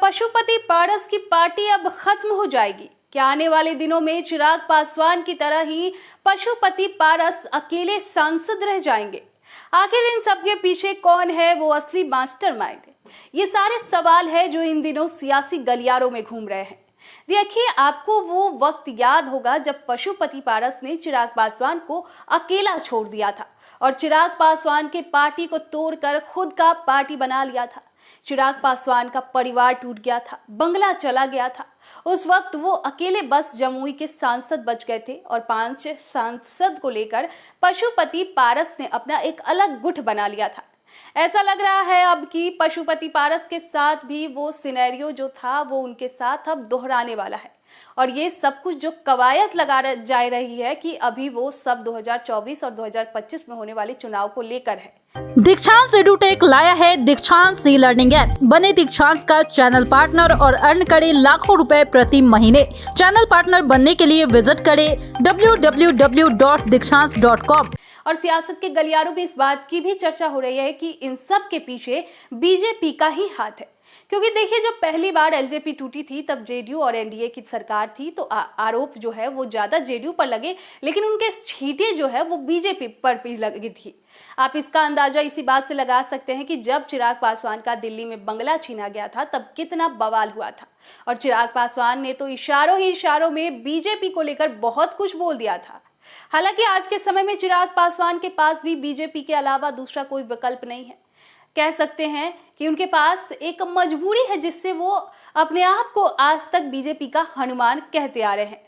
पशुपति पारस की पार्टी अब खत्म हो जाएगी? क्या आने वाले दिनों में चिराग पासवान की तरह ही पशुपति पारस अकेले सांसद रह जाएंगे? आखिर इन सब के पीछे कौन है वो असली मास्टरमाइंड? ये सारे सवाल है जो इन दिनों सियासी गलियारों में घूम रहे हैं। देखिए, आपको वो वक्त याद होगा जब पशुपति पारस ने चिराग पासवान को अकेला छोड़ दिया था और चिराग पासवान के पार्टी को तोड़कर खुद का पार्टी बना लिया था। चिराग पासवान का परिवार टूट गया था, बंगला चला गया था। उस वक्त वो अकेले बस जमुई के सांसद बच गए थे और 5 सांसद को लेकर पशुपति पारस ने अपना एक अलग गुट बना लिया था। ऐसा लग रहा है अब कि पशुपति पारस के साथ भी वो सिनेरियो जो था वो उनके साथ अब दोहराने वाला है और ये सब कुछ जो कवायद लगा जा रही है कि अभी वो सब 2024 और 2025 में होने वाले चुनाव को लेकर है। दीक्षांत एडुटेक लाया है दीक्षांत ई लर्निंग ऐप। बने दीक्षांत का चैनल पार्टनर और अर्न करें लाखों रुपए प्रति महीने। चैनल पार्टनर बनने के लिए विजिट करें www.dikshans.com। और सियासत के गलियारों में इस बात की भी चर्चा हो रही है कि इन सब के पीछे बीजेपी का ही हाथ है, क्योंकि देखिए, जब पहली बार एलजेपी टूटी थी तब जेडीयू और एनडीए की सरकार थी तो आरोप जो है वो ज्यादा जेडीयू पर लगे, लेकिन उनके छींटे जो है वो बीजेपी पर भी लगी थी। आप इसका अंदाजा इसी बात से लगा सकते हैं कि जब चिराग पासवान का दिल्ली में बंगला छीना गया था तब कितना बवाल हुआ था और चिराग पासवान ने तो इशारों ही इशारों में बीजेपी को लेकर बहुत कुछ बोल दिया था। हालांकि आज के समय में चिराग पासवान के पास भी बीजेपी के अलावा दूसरा कोई विकल्प नहीं है। कह सकते हैं कि उनके पास एक मजबूरी है जिससे वो अपने आप को आज तक बीजेपी का हनुमान कहते आ रहे हैं।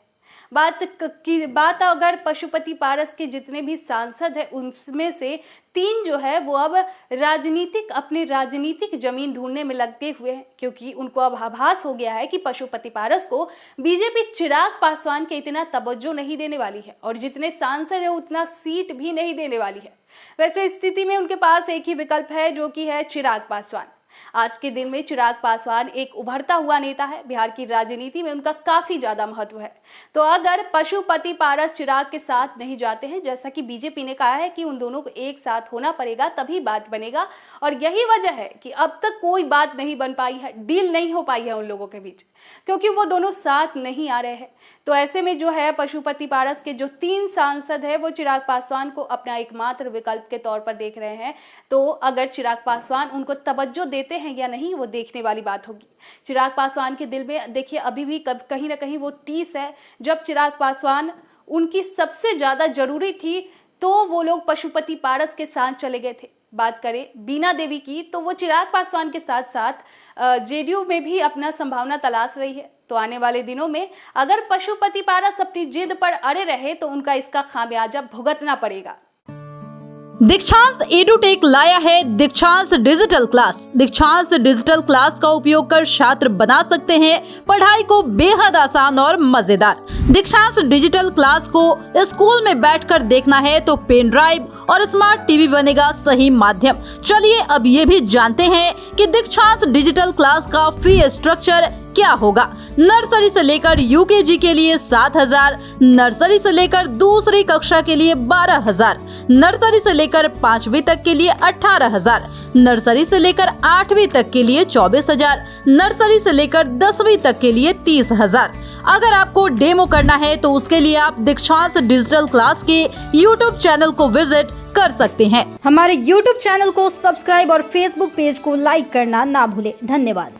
बात अगर पशुपति पारस के जितने भी सांसद हैं उनमें से 3 जो है वो अब अपने राजनीतिक जमीन ढूंढने में लगते हुए हैं, क्योंकि उनको अब आभास हो गया है कि पशुपति पारस को बीजेपी चिराग पासवान के इतना तवज्जो नहीं देने वाली है और जितने सांसद है उतना सीट भी नहीं देने वाली है। वैसे स्थिति में उनके पास एक ही विकल्प है जो कि है चिराग पासवान। आज के दिन में चिराग पासवान एक उभरता हुआ नेता है। बिहार की राजनीति में उनका काफी ज्यादा महत्व है। तो अगर पशुपति पारस चिराग के साथ नहीं जाते हैं, जैसा कि बीजेपी ने कहा है कि उन दोनों को एक साथ होना पड़ेगा तभी बात बनेगा, और यही वजह है कि अब तक कोई बात नहीं बन पाई है, डील नहीं हो पाई है उन लोगों के बीच, क्योंकि वो दोनों साथ नहीं आ रहे हैं। तो ऐसे में जो है पशुपति पारस के जो 3 सांसद है वो चिराग पासवान को अपना एकमात्र विकल्प के तौर पर देख रहे हैं। तो अगर चिराग पासवान उनको तवज्जो देते हैं या नहीं वो देखने वाली बात होगी। चिराग पासवान के दिल में देखिए अभी भी कहीं ना कहीं वो टीस है। जब चिराग पासवान उनकी सबसे ज्यादा जरूरी थी तो वो लोग पशुपति पारस के साथ चले गए थे। बात करें बीना देवी की तो वो चिराग पासवान के साथ साथ जेडीयू में भी अपना संभावना तलाश रही है। तो आने वाले दिनों में अगर पशुपति पारस अपनी जिद पर अड़े रहे तो उनका इसका खामियाजा भुगतना पड़ेगा। दीक्षांत एडुटेक लाया है दीक्षांत डिजिटल क्लास। दीक्षांत डिजिटल क्लास का उपयोग कर छात्र बना सकते हैं पढ़ाई को बेहद आसान और मजेदार। दीक्षांत डिजिटल क्लास को स्कूल में बैठकर देखना है तो पेन ड्राइव और स्मार्ट टीवी बनेगा सही माध्यम। चलिए अब ये भी जानते हैं कि दीक्षांत डिजिटल क्लास का फी स्ट्रक्चर क्या होगा। नर्सरी से लेकर यूकेजी के लिए 7,000, नर्सरी से लेकर दूसरी कक्षा के लिए 12,000, नर्सरी से लेकर 5वीं तक के लिए 18,000, नर्सरी से लेकर 8वीं तक के लिए 24,000, नर्सरी से लेकर 10वीं तक के लिए 30,000। अगर आपको डेमो करना है तो उसके लिए आप दीक्षांत डिजिटल क्लास के YouTube चैनल को विजिट कर सकते हैं। हमारे YouTube चैनल को सब्सक्राइब और Facebook पेज को लाइक करना ना भूलें। धन्यवाद।